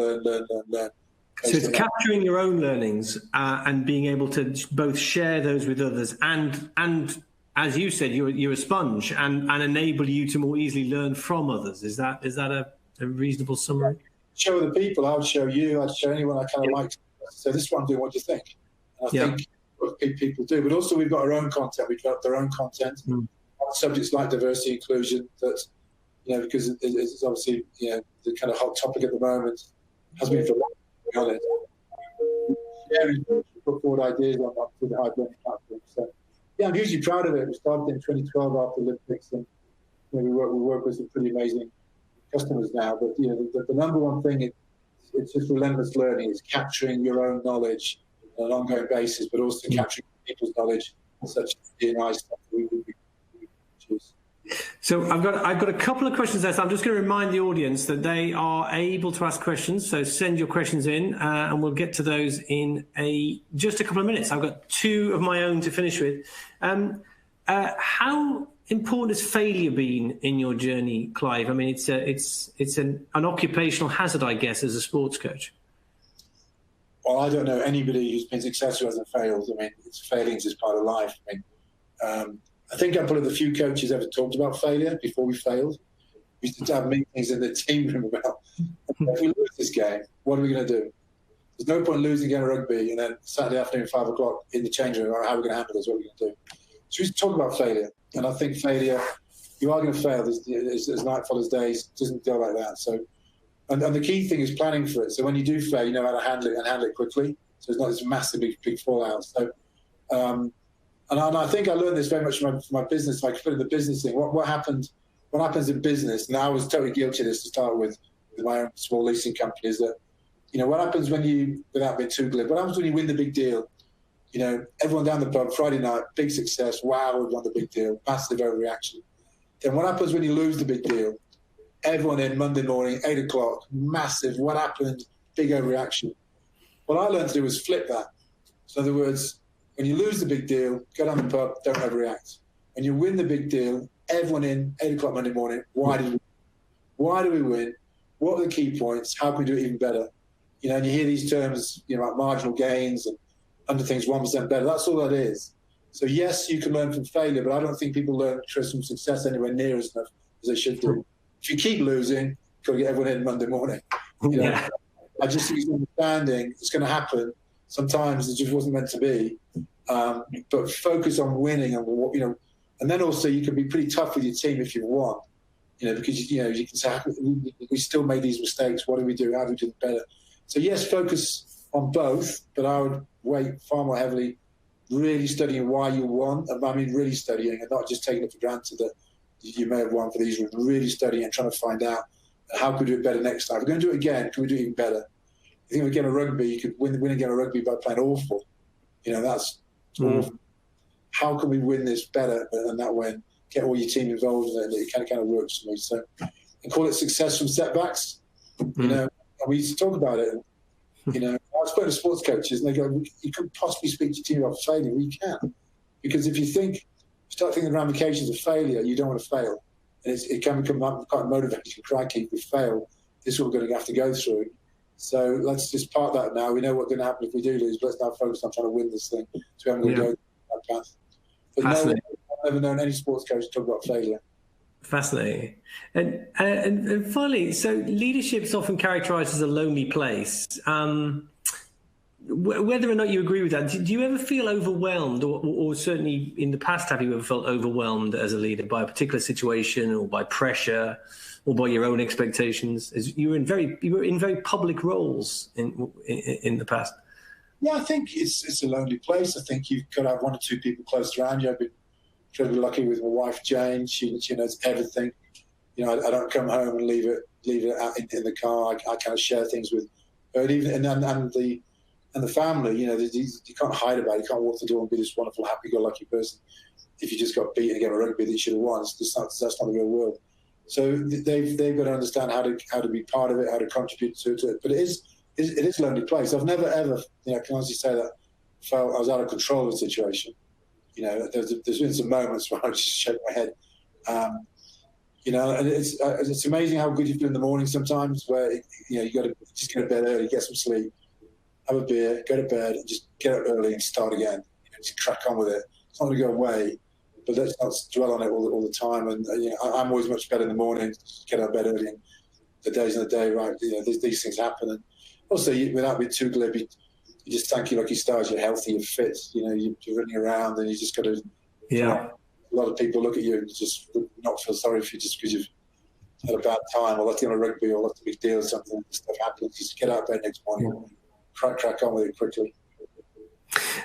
So it's capturing your own learnings and being able to both share those with others and as you said, you're a sponge and enable you to more easily learn from others. Is that a reasonable summary? Show other people. I would show you. I'd show anyone I kind of like. So this is what I'm doing. What do you think? And I think what people do. But also we've got our own content. We've got their own content on subjects like diversity, inclusion. That because it's obviously the kind of hot topic at the moment. Has been for a long time. On it. Sharing, put forward ideas on the Hive Learning platform. So I'm hugely proud of it. We started in 2012 after the Olympics, and we work with some pretty amazing customers now. But the number one thing it's just relentless learning. It's capturing your own knowledge on an ongoing basis, but also capturing people's knowledge, such as D&I stuff that we choose. So I've got a couple of questions there. So I'm just going to remind the audience that they are able to ask questions. So send your questions in, and we'll get to those in just a couple of minutes. I've got two of my own to finish with. How important has failure been in your journey, Clive? I mean, it's an occupational hazard, I guess, as a sports coach. Well, I don't know anybody who's been successful hasn't failed. I mean, failings is part of life. I mean, I think I'm probably the few coaches ever talked about failure before we failed. We used to have meetings in the team room about, if we lose this game, what are we going to do? There's no point losing a game of rugby and then Saturday afternoon, 5 o'clock in the changing room, how are we going to handle this? What are we going to do? So we used to talk about failure. And I think failure, you are going to fail. As night follows days, it doesn't go like that. So, and the key thing is planning for it. So when you do fail, you know how to handle it and handle it quickly. So it's not this massive, big fallout. So, and I think I learned this very much from my business. Like put in the business thing. What happens in business? And I was totally guilty of this to start with my own small leasing company. Is that what happens when you, without being too glib, what happens when you win the big deal? Everyone down the pub Friday night, big success. Wow, we won the big deal. Massive overreaction. Then what happens when you lose the big deal? Everyone in Monday morning, 8 o'clock, massive. What happened? Big overreaction. What I learned to do was flip that. So in other words, when you lose the big deal, go down the pub, don't overreact. When you win the big deal, everyone in 8 o'clock Monday morning, why do we win? What are the key points? How can we do it even better? And you hear these terms, like marginal gains and under things 1% better. That's all that is. So yes, you can learn from failure, but I don't think people learn from success anywhere near as enough as they should do. If you keep losing, you've got to get everyone in Monday morning. I just think understanding it's going to happen. Sometimes it just wasn't meant to be. But focus on winning and and then also you can be pretty tough with your team if you've won, because you can say we still made these mistakes. What do we do? How do we do it better? So yes, focus on both, but I would weight far more heavily really studying why you won. I mean, really studying and not just taking it for granted that you may have won for these. Really studying and trying to find out how can we do it better next time. If we're going to do it again, can we do it even better? I think with a game of rugby, you could win a game of rugby by playing awful. That's awful. How can we win this better? And that way, get all your team involved in it. It kind of works for me. So, and call it success from setbacks. And we used to talk about it. I was spoken to sports coaches, and they go, "You couldn't possibly speak to your team about failure." Well, you can, because if you start thinking the ramifications of failure, you don't want to fail, and it can become quite motivating. Crikey, if we fail, this is what we're going to have to go through. So let's just park that now. We know what's going to happen if we do lose, but let's now focus on trying to win this thing. So we haven't got to go down that path. But no, I've never known any sports coach talk about failure. Fascinating. And finally, so leadership is often characterized as a lonely place. whether or not you agree with that, do you ever feel overwhelmed, or certainly in the past, have you ever felt overwhelmed as a leader by a particular situation, or by pressure, or by your own expectations? As you were in very public roles in the past. Yeah, I think it's a lonely place. I think you've got to have one or two people close around you. I've been incredibly lucky with my wife Jane. She knows everything. I don't come home and leave it out in the car. I kind of share things with her, and the family. You can't hide about it. You can't walk the door and be this wonderful, happy-go-lucky person if you just got beaten again at rugby that you should have won. That's not the real world. So they've got to understand how to be part of it, how to contribute to it. But it is a lonely place. I've never ever, I can honestly say that, felt I was out of control of the situation. There's been some moments where I just shake my head. And it's amazing how good you feel in the morning sometimes, where you got to just get to bed early, get some sleep, have a beer, go to bed, and just get up early and start again. Just crack on with it. It's not going to go away, but let's not dwell on it all the time. And I'm always much better in the morning. Get out of bed early, and the day's in the day, right? These things happen, and also without being too glib, you just thank you lucky stars. You're healthy, you're fit. You're running around, and you just got to. Yeah. A lot of people look at you and just not feel sorry for you just because you've had a bad time, or left you on a rugby, or left a big deal or something. Stuff happens. Just get out of bed next morning, crack on with it quickly.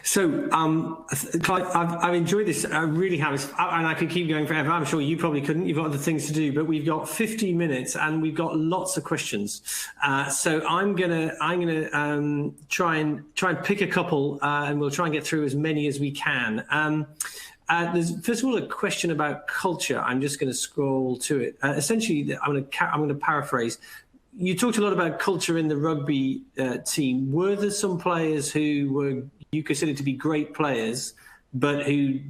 So, Clive, I've enjoyed this. I really have, and I could keep going forever. I'm sure you probably couldn't. You've got other things to do, but we've got 15 minutes and we've got lots of questions. So I'm gonna try and pick a couple, and we'll try and get through as many as we can. There's first of all a question about culture. I'm just going to scroll to it. Essentially, I'm going to paraphrase. You talked a lot about culture in the rugby team. Were there some players who you considered to be great players, but who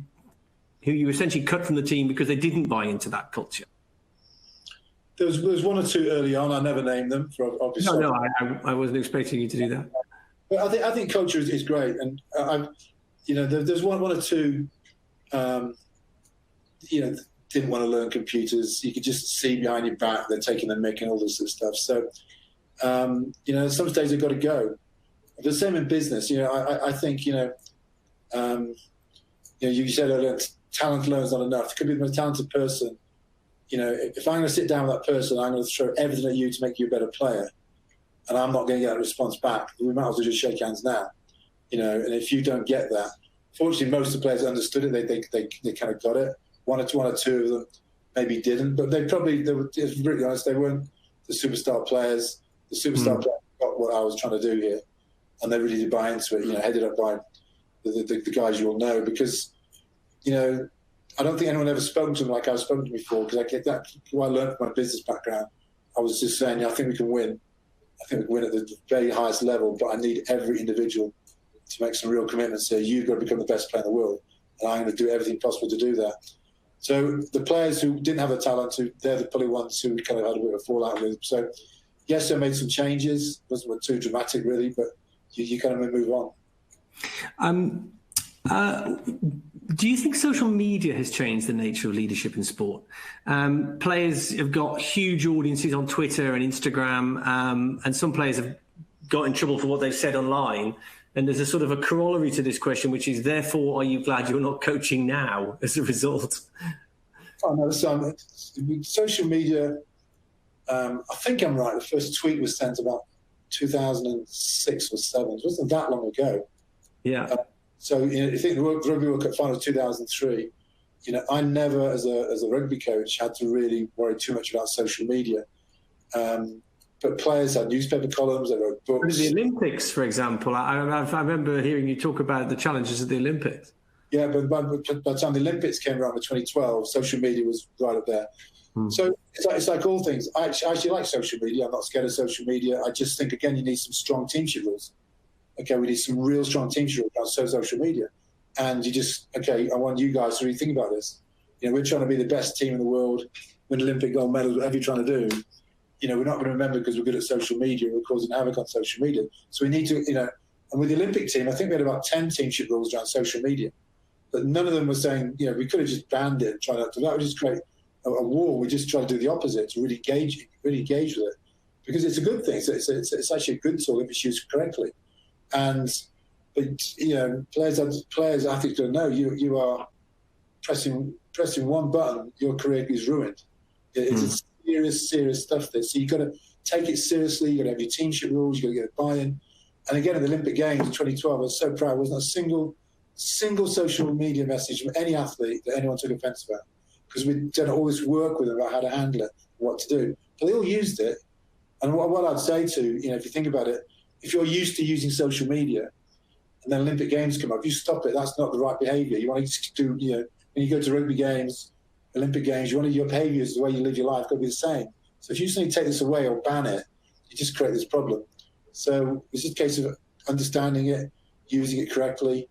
you essentially cut from the team because they didn't buy into that culture? There was one or two early on. I never named them for obvious reasons. No, I wasn't expecting you to do that. But I think culture is great, and there's one or two. Didn't want to learn computers. You could just see behind your back they're taking the mick and all this sort of stuff. So, at some stage they've got to go. The same in business. I think you said earlier, talent alone is not enough. It could be the most talented person. If I'm going to sit down with that person, I'm going to throw everything at you to make you a better player, and I'm not going to get a response back. We might as well just shake hands now. And if you don't get that. Fortunately, most of the players understood it. They kind of got it. One or two of them maybe didn't, but they were, to be really honest, they weren't the superstar players. The superstar players got what I was trying to do here, and they really did buy into it. Headed up by the guys you all know, because I don't think anyone ever spoken to them like I've spoken to them before. Because I get that. What I learned from my business background, I was just saying, I think we can win. I think we can win at the very highest level, but I need every individual to make some real commitments here. You've got to become the best player in the world, and I'm going to do everything possible to do that. So the players who didn't have the talent, they're the probably ones who kind of had a bit of a fallout with. So yes, I made some changes. Wasn't too dramatic really, but you kind of move on. Do you think social media has changed the nature of leadership in sport? Players have got huge audiences on Twitter and Instagram, and some players have got in trouble for what they've said online. And there's a sort of a corollary to this question, which is, therefore, are you glad you're not coaching now as a result? Oh, no, so, social media, I think I'm right. The first tweet was sent about 2006 or 2007. It wasn't that long ago. Yeah. So, you think the Rugby World Cup final 2003, I never, as a rugby coach, had to really worry too much about social media. But players had newspaper columns, they wrote books. The Olympics, for example, I remember hearing you talk about the challenges of the Olympics. Yeah, but by the time the Olympics came around in 2012, social media was right up there. So it's like all things. I actually like social media. I'm not scared of social media. I just think, again, you need some strong teamship rules. Okay, we need some real strong teamship rules on social media. And I want you guys to really think about this. We're trying to be the best team in the world, win Olympic gold medals, whatever you're trying to do. We're not going to remember because we're good at social media. We're causing havoc on social media. So we need to, and with the Olympic team, I think we had about 10 teamship rules around social media. But none of them were saying, we could have just banned it and tried to, that would just create a war. We just try to do the opposite, to really engage with it. Because it's a good thing. It's actually a good tool if it's used correctly. But you know, players, athletes don't know you are pressing one button, your career is ruined. It's serious stuff. This, so you've got to take it seriously. You've got to have your teamship rules. You've got to get a buy-in. And again, at the Olympic Games in 2012, I was so proud. There wasn't a single social media message from any athlete that anyone took offence about, because we'd done all this work with them about how to handle it, what to do. But they all used it. And what I'd say to, you know, if you think about it, if you're used to using social media and then Olympic Games come up, you stop it. That's not the right behaviour. You want to do, you know, when you go to Rugby Games, Olympic Games, your behaviour is the way you live your life, got to be the same. So if you suddenly take this away or ban it, you just create this problem. So it's just a case of understanding it, using it correctly.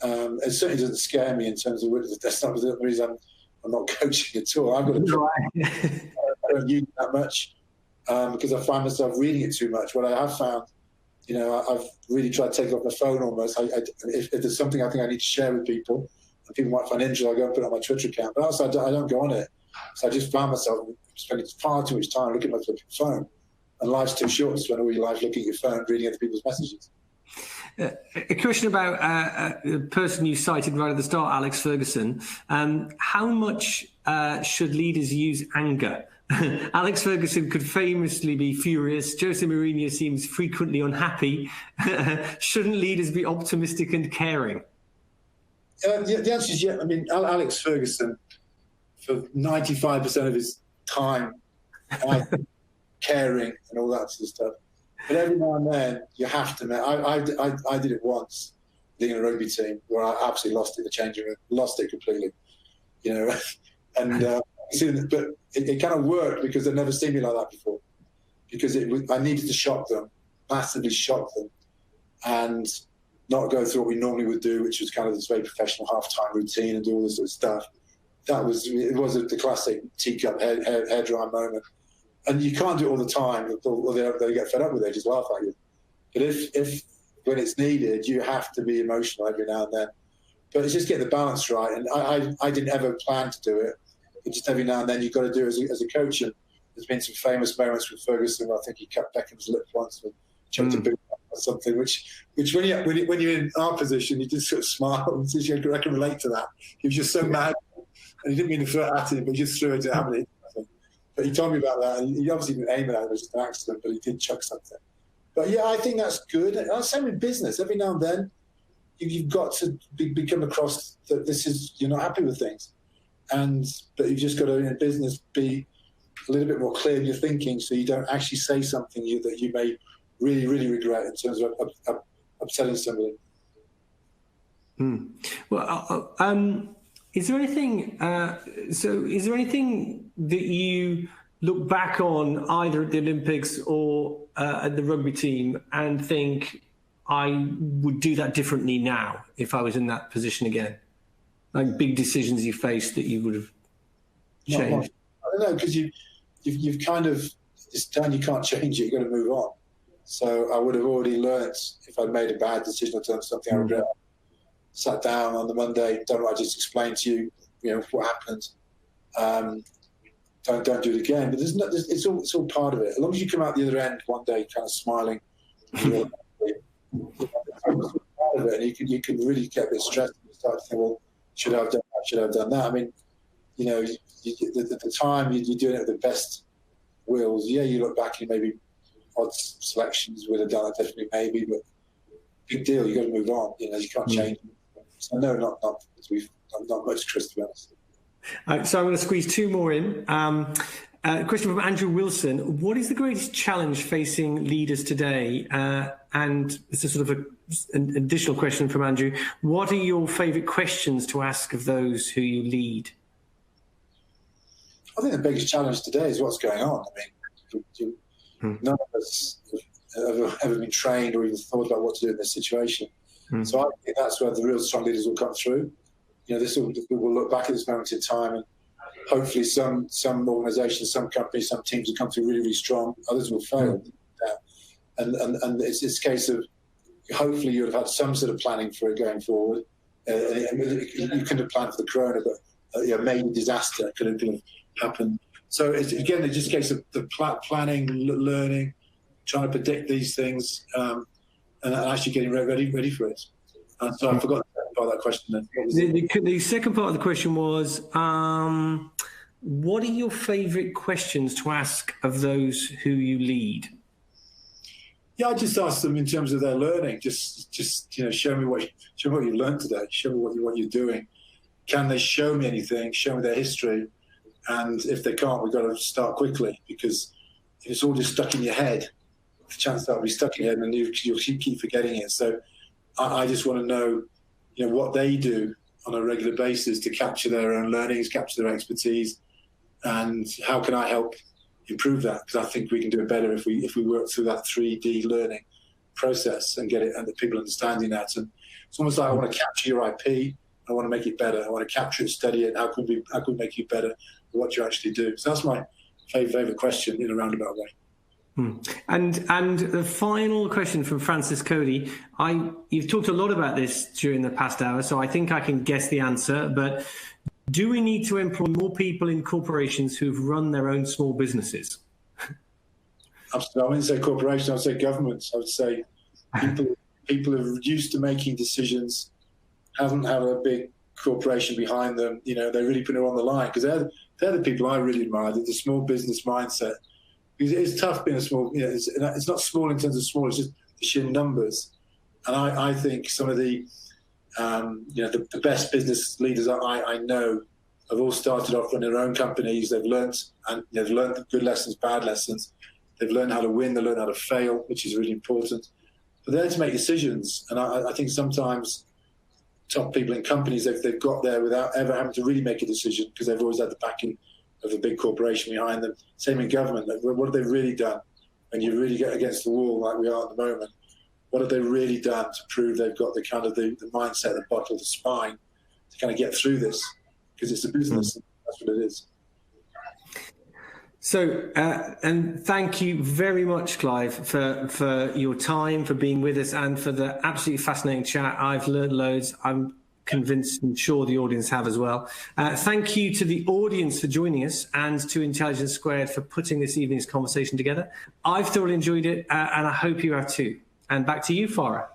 It certainly doesn't scare me in terms of that's not the reason I'm not coaching at all. I've got to try. I don't use it that much because I find myself reading it too much. What I have found, you know, I've really tried to take it off my phone almost. If there's something I think I need to share with people, and people might find interesting, I'll go and put it on my Twitter account. But also, I don't go on it. So I just found myself spending far too much time looking at my phone. And life's too short to spend all your life looking at your phone, reading other people's messages. A question about a person you cited right at the start, Alex Ferguson. How much should leaders use anger? Alex Ferguson could famously be furious. Jose Mourinho seems frequently unhappy. Shouldn't leaders be optimistic and caring? The answer is yeah. I mean, Alex Ferguson, for 95% of his time, caring and all that sort of stuff. But every now and then, you have to. I did it once, leading a rugby team, where I absolutely lost it in the changing room, lost it completely, you know. And but it kind of worked because they'd never seen me like that before. Because I needed to shock them, massively shock them, and not go through what we normally would do, which was kind of this very professional half-time routine and do all this sort of stuff. It was the classic teacup hair dry moment. And you can't do it all the time, or they get fed up with it, they just laugh at you. But if when it's needed, you have to be emotional every now and then. But it's just get the balance right. And I didn't ever plan to do it. But just every now and then you've got to do it as a coach. And there's been some famous moments with Ferguson. I think he cut Beckham's lip once and chucked a boot or something, which when you're in our position, you just sort of smile and says, I can relate to that. He was just so mad. And he didn't mean to throw it at him, but he just threw it at him. But he told me about that, and he obviously didn't aim it at it, it was just an accident, but he did chuck something. But yeah, I think that's good. And same with business. Every now and then, you've got to become across that you're not happy with things. But you've just got to, in business, be a little bit more clear in your thinking so you don't actually say something that you may really, really regret in terms of upsetting somebody. Well, is there anything? Is there anything that you look back on either at the Olympics or at the rugby team and think I would do that differently now if I was in that position again? Like big decisions you faced that you would have changed. I don't know, because you've kind of it's done. You can't change it. You've got to move on. So I would have already learnt if I'd made a bad decision or done something I regret. Sat down on the Monday, done what I just explained to you, you know, what happened. Don't do it again. But it's all part of it. As long as you come out the other end one day kind of smiling, part of it, and you can really get a bit stressed and start to think, well, should I have done that? Should I have done that? I mean, you know, at the time you're doing it with the best wills. Yeah, you look back and maybe odd selections would have done it, definitely maybe, but big deal. You got to move on. You know, you can't change it. So no, not much, Chris, to be honest. So I'm going to squeeze two more in. A question from Andrew Wilson. What is the greatest challenge facing leaders today? And it's a sort of an additional question from Andrew. What are your favourite questions to ask of those who you lead? I think the biggest challenge today is what's going on. I mean, none of us have ever been trained or even thought about what to do in this situation. So I think that's where the real strong leaders will come through. You know, we'll look back at this moment in time, and hopefully some organisations, some companies, some teams will come through really, really strong. Others will fail. And it's this case of hopefully you'll have had some sort of planning for it going forward. You couldn't have planned for the corona, but maybe disaster could have happened. So it's just a case of the planning, learning, trying to predict these things. and actually getting ready for it. And so I forgot the second part of that question then. What was the second part of the question was, what are your favourite questions to ask of those who you lead? Yeah, I just ask them in terms of their learning. Just show me what you've learned today. Show me what you're doing. Can they show me anything? Show me their history. And if they can't, we've got to start quickly, because if it's all just stuck in your head, the chance that will be stuck in your head and you'll keep forgetting it. So I just want to know, what they do on a regular basis to capture their own learnings, capture their expertise, and how can I help improve that? Because I think we can do it better if we work through that 3D learning process and get it, and the people understanding that. And it's almost like I want to capture your IP. I want to make it better. I want to capture it, study it. How can we make you better at what you actually do? So that's my favorite question in a roundabout way. And the final question from Francis Cody. You've talked a lot about this during the past hour, so I think I can guess the answer. But do we need to employ more people in corporations who've run their own small businesses? Absolutely. I wouldn't say corporations. I would say governments. I would say people are used to making decisions, haven't had a big corporation behind them. They really put it on the line, because they're the people I really admire. The small business mindset. Because it's tough being a small. It's not small in terms of small. It's just the sheer numbers. And I think some of the the best business leaders I know have all started off running their own companies. They've learned good lessons, bad lessons. They've learned how to win. They learn how to fail, which is really important. But they're there to make decisions. And I think sometimes top people in companies, they've got there without ever having to really make a decision, because they've always had the backing of a big corporation behind them. Same in government. What have they really done? When you really get against the wall like we are at the moment, what have they really done to prove they've got the kind of the mindset, the bottle, the spine to kind of get through this? Because it's a business. That's what it is. So, and thank you very much, Clive, for your time, for being with us, and for the absolutely fascinating chat. I've learned loads. I'm convinced and sure the audience have as well. Thank you to the audience for joining us, and to Intelligence Squared for putting this evening's conversation together. I've thoroughly enjoyed it, and I hope you have too. And back to you, Farah.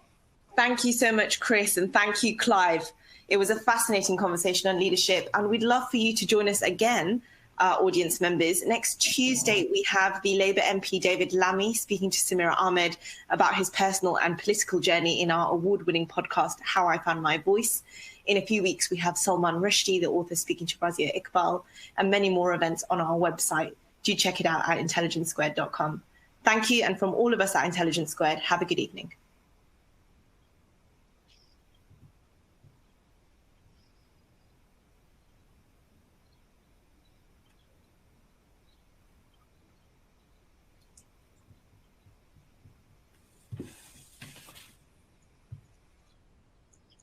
Thank you so much, Chris, and thank you, Clive. It was a fascinating conversation on leadership, and we'd love for you to join us again, audience members. Next Tuesday, we have the Labour MP David Lammy speaking to Samira Ahmed about his personal and political journey in our award-winning podcast, How I Found My Voice. In a few weeks, we have Salman Rushdie, the author, speaking to Razia Iqbal, and many more events on our website. Do check it out at intelligencesquared.com. Thank you, and from all of us at Intelligence Squared, have a good evening.